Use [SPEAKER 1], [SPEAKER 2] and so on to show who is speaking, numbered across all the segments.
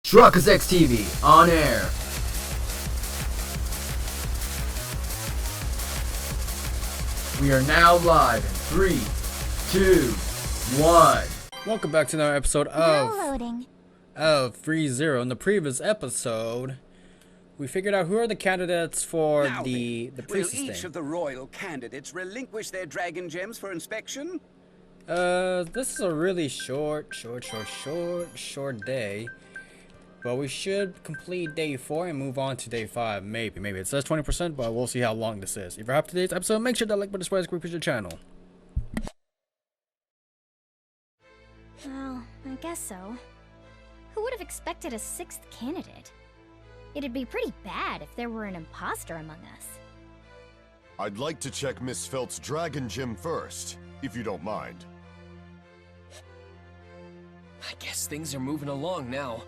[SPEAKER 1] Truckers X TV on air. We are now live in 3, 2, 1. Welcome back to another episode of Free Zero. In the previous episode, we figured out who are the candidates for the priestess
[SPEAKER 2] will each
[SPEAKER 1] thing.
[SPEAKER 2] of the royal candidates relinquish their dragon gems for inspection?
[SPEAKER 1] This is a really short day. But we should complete day 4 and move on to day 5. Maybe. It says 20%, but we'll see how long this is. If you're happy with today's episode, make sure that like button is subscribe to the channel.
[SPEAKER 3] Well, I guess so. Who would have expected a 6th candidate? It'd be pretty bad if there were an imposter among us.
[SPEAKER 4] I'd like to check Miss Felt's dragon gem first, if you don't mind.
[SPEAKER 5] I guess things are moving along now.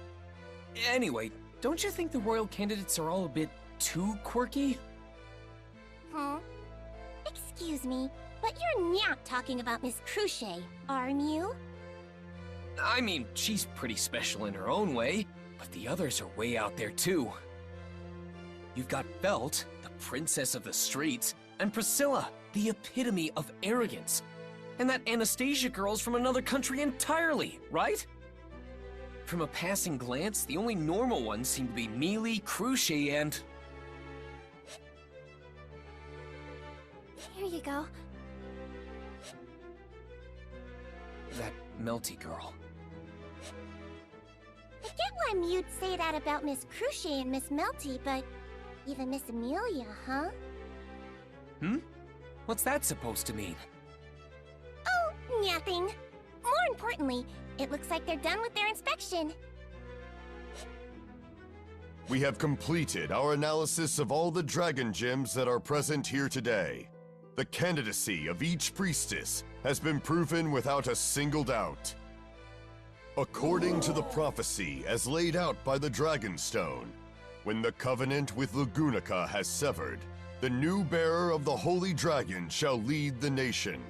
[SPEAKER 5] Anyway, don't you think the royal candidates are all a bit too quirky?
[SPEAKER 6] Excuse me, but you're not talking about Miss Cruchet, aren't you?
[SPEAKER 5] I mean, she's pretty special in her own way, but the others are way out there too. You've got Felt, the princess of the streets, and Priscilla, the epitome of arrogance. And that Anastasia girl's from another country entirely, right? From a passing glance, the only normal ones seem to be Mealy, Cruchet, and...
[SPEAKER 6] Here you go.
[SPEAKER 5] that Melty girl.
[SPEAKER 6] I get why you'd say that about Miss Cruchet and Miss Melty, but even Miss Amelia, huh?
[SPEAKER 5] What's that supposed to mean?
[SPEAKER 6] Oh, nothing. More importantly, it looks like they're done with their inspection.
[SPEAKER 4] We have completed our analysis of all the dragon gems that are present here today. The candidacy of each priestess has been proven without a single doubt. According to the prophecy as laid out by the Dragonstone, when the covenant with Lagunica has severed, the new bearer of the Holy Dragon shall lead the nation.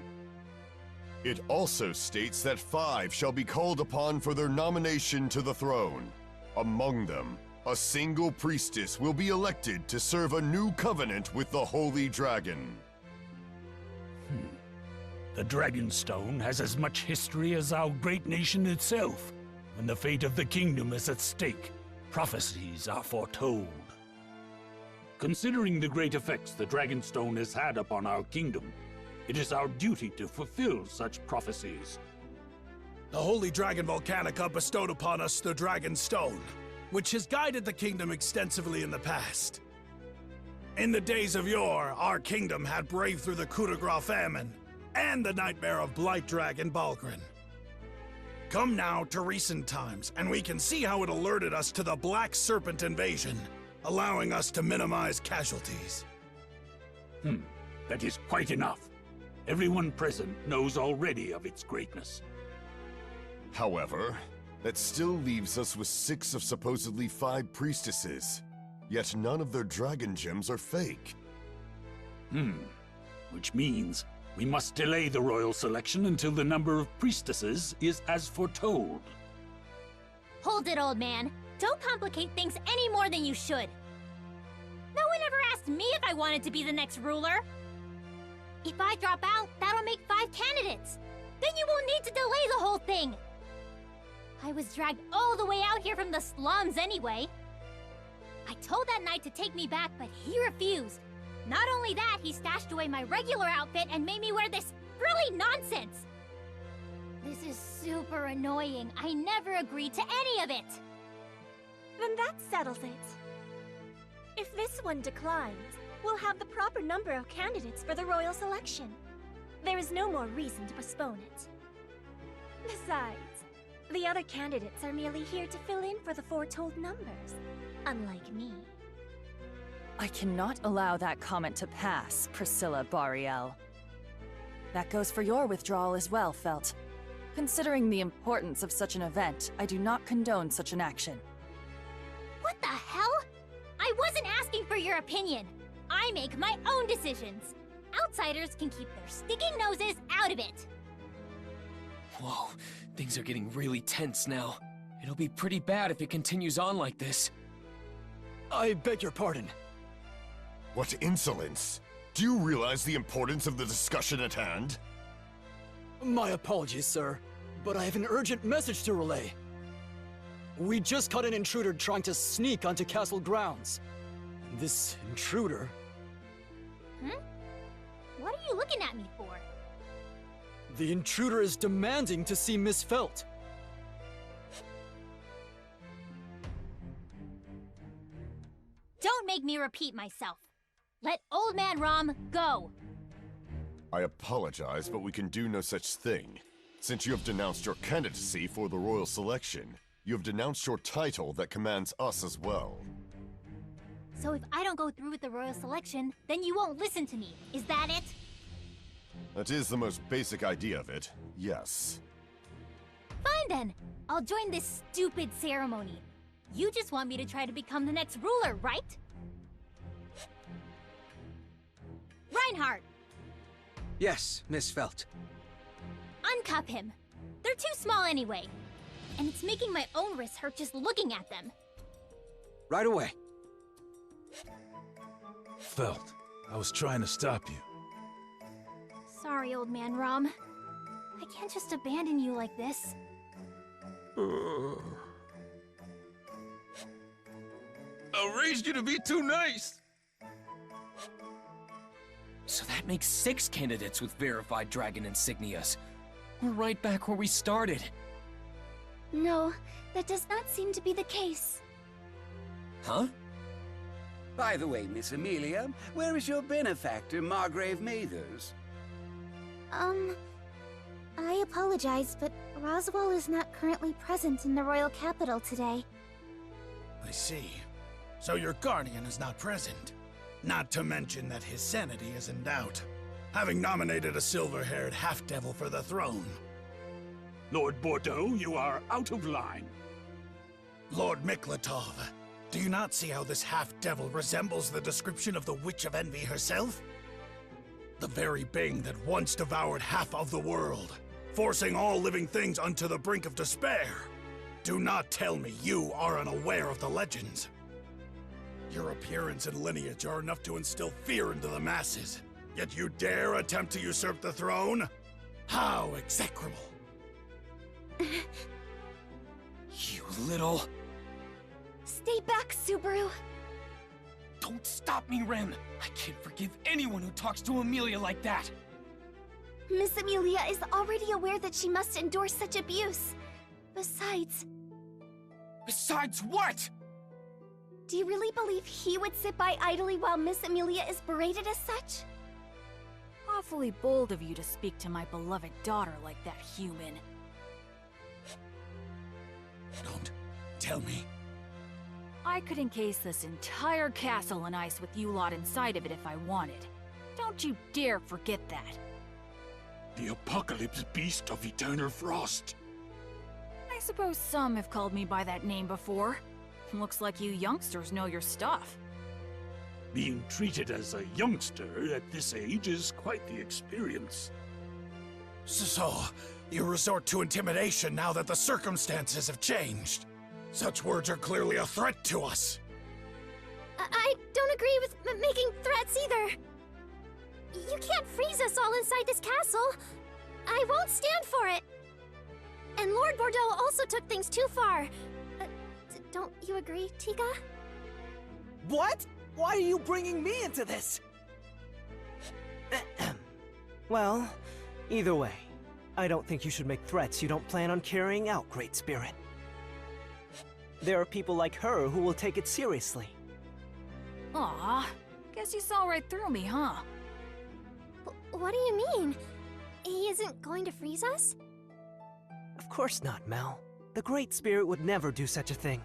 [SPEAKER 4] It also states that 5 shall be called upon for their nomination to the throne. Among them, a single priestess will be elected to serve a new covenant with the Holy Dragon.
[SPEAKER 7] The Dragonstone has as much history as our great nation itself. When the fate of the kingdom is at stake, prophecies are foretold. Considering the great effects the Dragonstone has had upon our kingdom, it is our duty to fulfill such prophecies.
[SPEAKER 8] The Holy Dragon Volcanica bestowed upon us the Dragonstone, which has guided the kingdom extensively in the past. In the days of yore, our kingdom had braved through the coup de grace famine and the nightmare of Blight Dragon Balgrin. Come now to recent times, and we can see how it alerted us to the Black Serpent invasion, allowing us to minimize casualties.
[SPEAKER 7] That is quite enough. Everyone present knows already of its greatness.
[SPEAKER 4] However, that still leaves us with 6 of supposedly 5 priestesses. Yet none of their dragon gems are fake.
[SPEAKER 7] Which means we must delay the royal selection until the number of priestesses is as foretold.
[SPEAKER 3] Hold it, old man. Don't complicate things any more than you should. No one ever asked me if I wanted to be the next ruler. If I drop out, that'll make 5 candidates. Then you won't need to delay the whole thing. I was dragged all the way out here from the slums anyway. I told that knight to take me back, but he refused. Not only that, he stashed away my regular outfit and made me wear this frilly nonsense. This is super annoying. I never agreed to any of it.
[SPEAKER 9] Then that settles it. If this one declines, we'll have the proper number of candidates for the royal selection. There is no more reason to postpone it. Besides, the other candidates are merely here to fill in for the foretold numbers, unlike me.
[SPEAKER 10] I cannot allow that comment to pass, Priscilla Bariel. That goes for your withdrawal as well, Felt. Considering the importance of such an event, I do not condone such an action.
[SPEAKER 3] What the hell? I wasn't asking for your opinion. I make my own decisions. Outsiders can keep their sticking noses out of it.
[SPEAKER 5] Whoa, things are getting really tense now. It'll be pretty bad if it continues on like this.
[SPEAKER 11] I beg your pardon.
[SPEAKER 4] What insolence! Do you realize the importance of the discussion at hand?
[SPEAKER 11] My apologies, sir, but I have an urgent message to relay. We just caught an intruder trying to sneak onto castle grounds. This intruder...
[SPEAKER 3] What are you looking at me for?
[SPEAKER 11] The intruder is demanding to see Miss Felt.
[SPEAKER 3] Don't make me repeat myself. Let Old Man Rom go.
[SPEAKER 4] I apologize, but we can do no such thing. Since you have denounced your candidacy for the royal selection, you have denounced your title that commands us as well.
[SPEAKER 3] So if I don't go through with the royal selection, then you won't listen to me. Is that it?
[SPEAKER 4] That is the most basic idea of it, yes.
[SPEAKER 3] Fine then. I'll join this stupid ceremony. You just want me to try to become the next ruler, right? Reinhardt!
[SPEAKER 2] Yes, Miss Felt.
[SPEAKER 3] Uncuff him. They're too small anyway. And it's making my own wrists hurt just looking at them.
[SPEAKER 2] Right away.
[SPEAKER 12] Felt, I was trying to stop you.
[SPEAKER 3] Sorry, Old Man Rom. I can't just abandon you like this.
[SPEAKER 12] I raised you to be too nice!
[SPEAKER 5] So that makes 6 candidates with verified dragon insignias. We're right back where we started.
[SPEAKER 6] No, that does not seem to be the case.
[SPEAKER 5] Huh?
[SPEAKER 2] By the way, Miss Amelia, where is your benefactor, Margrave Mathers?
[SPEAKER 6] I apologize, but Roswell is not currently present in the royal capital today.
[SPEAKER 8] I see. So your guardian is not present. Not to mention that his sanity is in doubt, having nominated a silver-haired half-devil for the throne.
[SPEAKER 7] Lord Bordeaux, you are out of line.
[SPEAKER 8] Lord Miklatov, do you not see how this half-devil resembles the description of the Witch of Envy herself? The very being that once devoured half of the world, forcing all living things unto the brink of despair. Do not tell me you are unaware of the legends. Your appearance and lineage are enough to instill fear into the masses, yet you dare attempt to usurp the throne? How execrable!
[SPEAKER 5] You little...
[SPEAKER 6] Stay back, Subaru!
[SPEAKER 5] Don't stop me, Ren! I can't forgive anyone who talks to Amelia like that!
[SPEAKER 6] Miss Amelia is already aware that she must endure such abuse. Besides...
[SPEAKER 5] Besides what?
[SPEAKER 6] Do you really believe he would sit by idly while Miss Amelia is berated as such?
[SPEAKER 10] Awfully bold of you to speak to my beloved daughter like that, human.
[SPEAKER 8] Don't tell me.
[SPEAKER 10] I could encase this entire castle in ice with you lot inside of it if I wanted. Don't you dare forget that.
[SPEAKER 7] The apocalypse beast of eternal frost.
[SPEAKER 10] I suppose some have called me by that name before. Looks like you youngsters know your stuff.
[SPEAKER 7] Being treated as a youngster at this age is quite the experience.
[SPEAKER 8] So, you resort to intimidation now that the circumstances have changed. Such words are clearly a threat to us.
[SPEAKER 6] I don't agree with making threats either. You can't freeze us all inside this castle. I won't stand for it. And Lord Bordeaux also took things too far. Don't you agree, Tiga?
[SPEAKER 13] What? Why are you bringing me into this? Well, either way, I don't think you should make threats you don't plan on carrying out, Great Spirit. There are people like her who will take it seriously.
[SPEAKER 10] Aw, guess you saw right through me, huh?
[SPEAKER 6] What do you mean? He isn't going to freeze us?
[SPEAKER 13] Of course not, Mel. The Great Spirit would never do such a thing.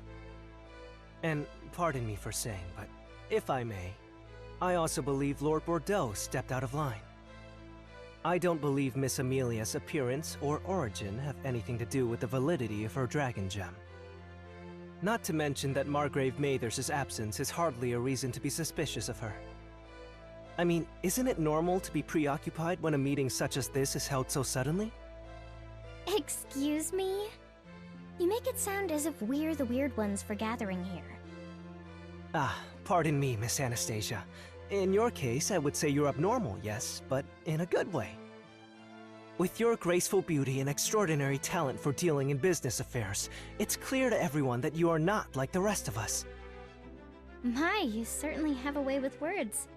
[SPEAKER 13] And pardon me for saying, but if I may, I also believe Lord Bordeaux stepped out of line. I don't believe Miss Amelia's appearance or origin have anything to do with the validity of her dragon gem. Not to mention that Margrave Mathers' absence is hardly a reason to be suspicious of her. I mean, isn't it normal to be preoccupied when a meeting such as this is held so suddenly?
[SPEAKER 6] Excuse me? You make it sound as if we're the weird ones for gathering here.
[SPEAKER 13] Ah, pardon me, Miss Anastasia. In your case, I would say you're abnormal, yes, but in a good way. With your graceful beauty and extraordinary talent for dealing in business affairs, it's clear to everyone that you are not like the rest of us.
[SPEAKER 6] My, you certainly have a way with words.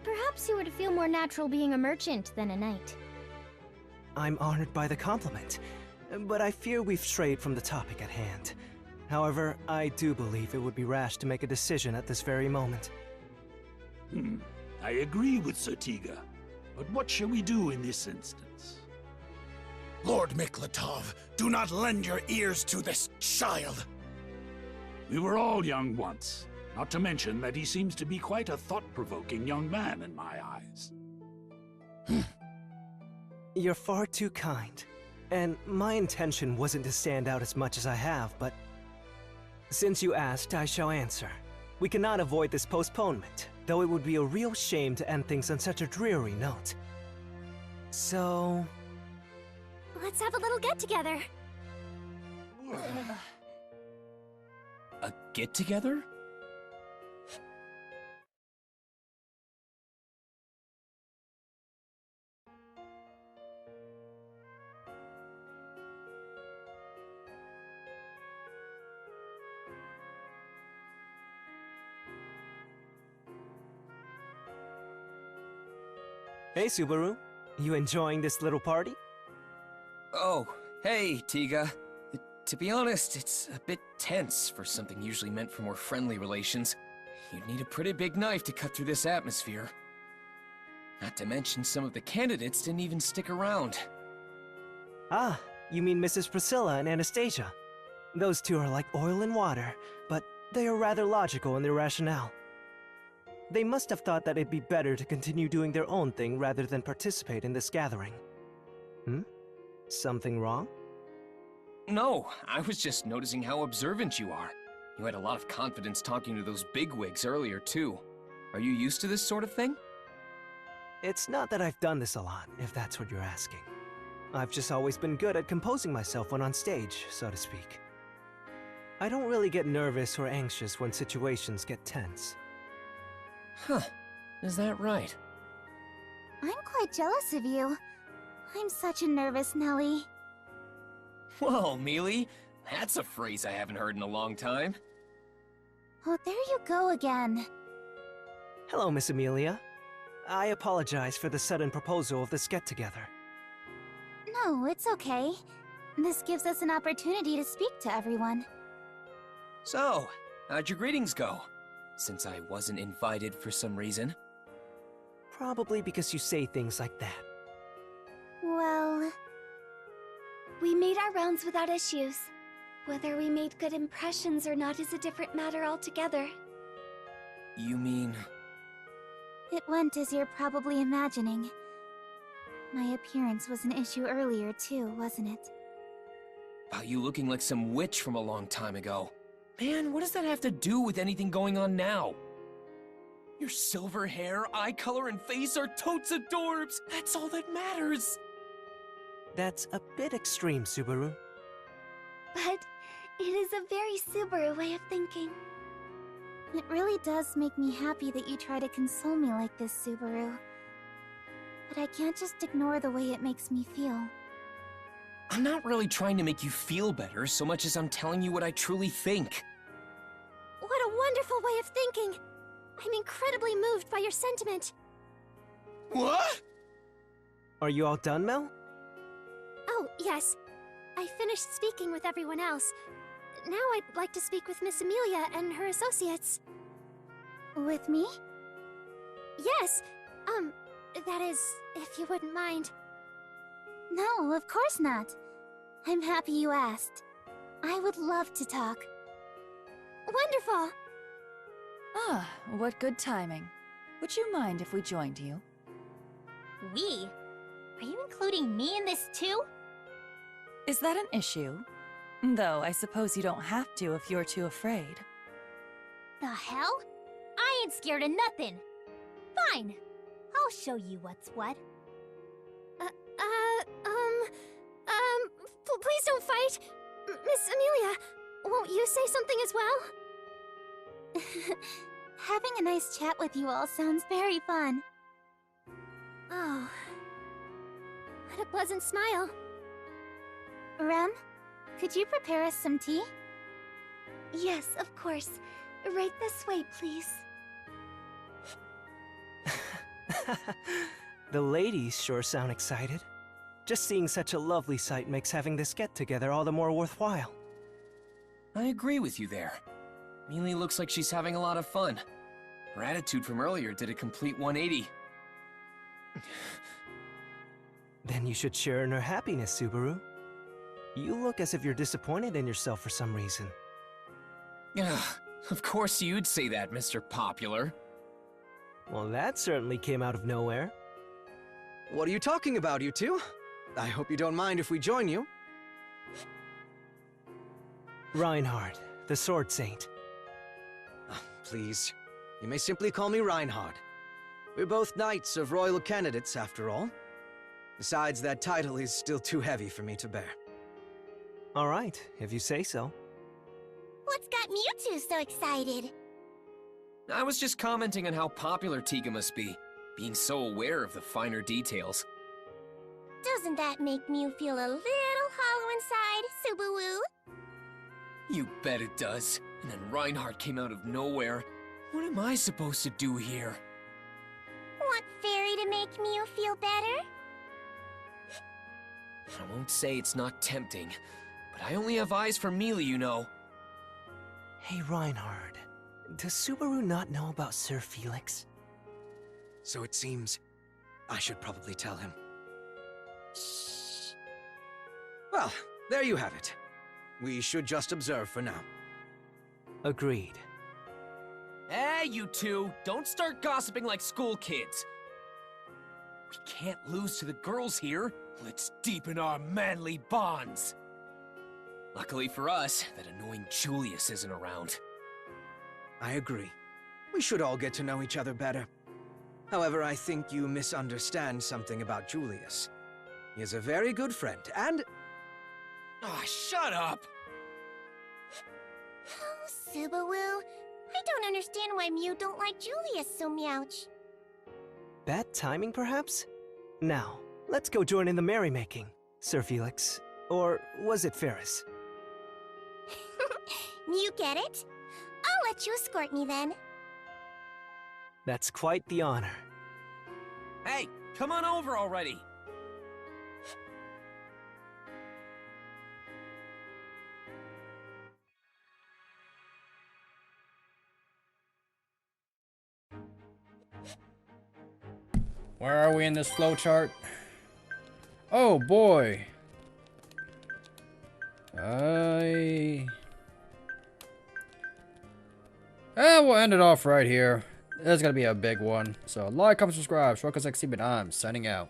[SPEAKER 6] Perhaps you would feel more natural being a merchant than a knight.
[SPEAKER 13] I'm honored by the compliment, but I fear we've strayed from the topic at hand. However, I do believe it would be rash to make a decision at this very moment.
[SPEAKER 7] I agree with Sir Tiga, but what shall we do in this instance?
[SPEAKER 8] Lord Miklatov, do not lend your ears to this child!
[SPEAKER 7] We were all young once, not to mention that he seems to be quite a thought-provoking young man in my eyes.
[SPEAKER 13] You're far too kind, and my intention wasn't to stand out as much as I have, but since you asked, I shall answer. We cannot avoid this postponement, though it would be a real shame to end things on such a dreary note. So...
[SPEAKER 6] let's have a little get-together.
[SPEAKER 5] A get-together?
[SPEAKER 13] Hey, Subaru. You enjoying this little party?
[SPEAKER 5] Oh, hey, Tiga. To be honest, it's a bit tense for something usually meant for more friendly relations. You'd need a pretty big knife to cut through this atmosphere. Not to mention some of the candidates didn't even stick around.
[SPEAKER 13] Ah, you mean Mrs. Priscilla and Anastasia. Those two are like oil and water, but they are rather logical in their rationale. They must have thought that it'd be better to continue doing their own thing rather than participate in this gathering. Something wrong?
[SPEAKER 5] No, I was just noticing how observant you are. You had a lot of confidence talking to those bigwigs earlier, too. Are you used to this sort of thing?
[SPEAKER 13] It's not that I've done this a lot, if that's what you're asking. I've just always been good at composing myself when on stage, so to speak. I don't really get nervous or anxious when situations get tense.
[SPEAKER 5] Huh, is that right?
[SPEAKER 6] I'm quite jealous of you. I'm such a nervous Nelly.
[SPEAKER 5] Whoa, Mealy, that's a phrase I haven't heard in a long time.
[SPEAKER 6] Oh, there you go again.
[SPEAKER 13] Hello, Miss Amelia. I apologize for the sudden proposal of this get-together.
[SPEAKER 6] No, it's okay. This gives us an opportunity to speak to everyone.
[SPEAKER 5] So, how'd your greetings go? Since I wasn't invited for some reason.
[SPEAKER 13] Probably because you say things like that.
[SPEAKER 6] Well...
[SPEAKER 9] we made our rounds without issues. Whether we made good impressions or not is a different matter altogether.
[SPEAKER 5] You mean...
[SPEAKER 6] it went as you're probably imagining. My appearance was an issue earlier too, wasn't it?
[SPEAKER 5] About you looking like some witch from a long time ago. Man, what does that have to do with anything going on now? Your silver hair, eye color, and face are totes adorbs! That's all that matters!
[SPEAKER 13] That's a bit extreme, Subaru.
[SPEAKER 9] But it is a very Subaru way of thinking.
[SPEAKER 6] It really does make me happy that you try to console me like this, Subaru. But I can't just ignore the way it makes me feel.
[SPEAKER 5] I'm not really trying to make you feel better so much as I'm telling you what I truly think.
[SPEAKER 6] What a wonderful way of thinking! I'm incredibly moved by your sentiment.
[SPEAKER 5] What?
[SPEAKER 13] Are you all done, Mel?
[SPEAKER 6] Oh, yes. I finished speaking with everyone else. Now I'd like to speak with Miss Amelia and her associates. With me? Yes. That is, if you wouldn't mind. No, of course not. I'm happy you asked. I would love to talk. Wonderful!
[SPEAKER 10] Ah, what good timing. Would you mind if we joined you?
[SPEAKER 3] We? Are you including me in this too?
[SPEAKER 10] Is that an issue? Though I suppose you don't have to if you're too afraid.
[SPEAKER 3] The hell? I ain't scared of nothing. Fine. I'll show you what's what.
[SPEAKER 6] Please don't fight. Miss Amelia, won't you say something as well?
[SPEAKER 3] Having a nice chat with you all sounds very fun.
[SPEAKER 6] Oh. What a pleasant smile.
[SPEAKER 3] Rem, could you prepare us some tea?
[SPEAKER 9] Yes, of course. Right this way, please.
[SPEAKER 13] The ladies sure sound excited. Just seeing such a lovely sight makes having this get-together all the more worthwhile.
[SPEAKER 5] I agree with you there. Mealy looks like she's having a lot of fun. Her attitude from earlier did a complete 180.
[SPEAKER 13] Then you should share in her happiness, Subaru. You look as if you're disappointed in yourself for some reason.
[SPEAKER 5] Of course you'd say that, Mr. Popular.
[SPEAKER 13] Well, that certainly came out of nowhere.
[SPEAKER 11] What are you talking about, you two? I hope you don't mind if we join you.
[SPEAKER 13] Reinhard, the Sword Saint.
[SPEAKER 11] Please, you may simply call me Reinhard. We're both knights of royal candidates, after all. Besides, that title is still too heavy for me to bear.
[SPEAKER 13] All right, if you say so.
[SPEAKER 3] What's got Mewtwo so excited?
[SPEAKER 5] I was just commenting on how popular Tiga must be, being so aware of the finer details.
[SPEAKER 3] Doesn't that make Mew feel a little hollow inside, Subaru?
[SPEAKER 5] You bet it does. And then Reinhardt came out of nowhere. What am I supposed to do here?
[SPEAKER 3] Want Fairy to make Mew feel better?
[SPEAKER 5] I won't say it's not tempting, but I only have eyes for Mealy, you know.
[SPEAKER 13] Hey, Reinhard. Does Subaru not know about Sir Felix?
[SPEAKER 11] So it seems I should probably tell him.
[SPEAKER 3] Shh.
[SPEAKER 11] Well, there you have it. We should just observe for now.
[SPEAKER 13] Agreed.
[SPEAKER 5] Hey, you two! Don't start gossiping like school kids! We can't lose to the girls here. Let's deepen our manly bonds. Luckily for us, that annoying Julius isn't around.
[SPEAKER 11] I agree. We should all get to know each other better. However, I think you misunderstand something about Julius. He is a very good friend, and...
[SPEAKER 5] Ah, shut up!
[SPEAKER 3] Oh, Subaru. I don't understand why Mew don't like Julius so Meowch.
[SPEAKER 13] Bad timing, perhaps? Now, let's go join in the merrymaking, Sir Felix. Or was it Ferris?
[SPEAKER 3] You get it? I'll let you escort me then.
[SPEAKER 13] That's quite the honor.
[SPEAKER 5] Hey, come on over already!
[SPEAKER 1] Where are we in this flowchart? Oh boy. We'll end it off right here. That's gonna be a big one. So like, comment, subscribe. Shortcuts Exhibit. I'm signing out.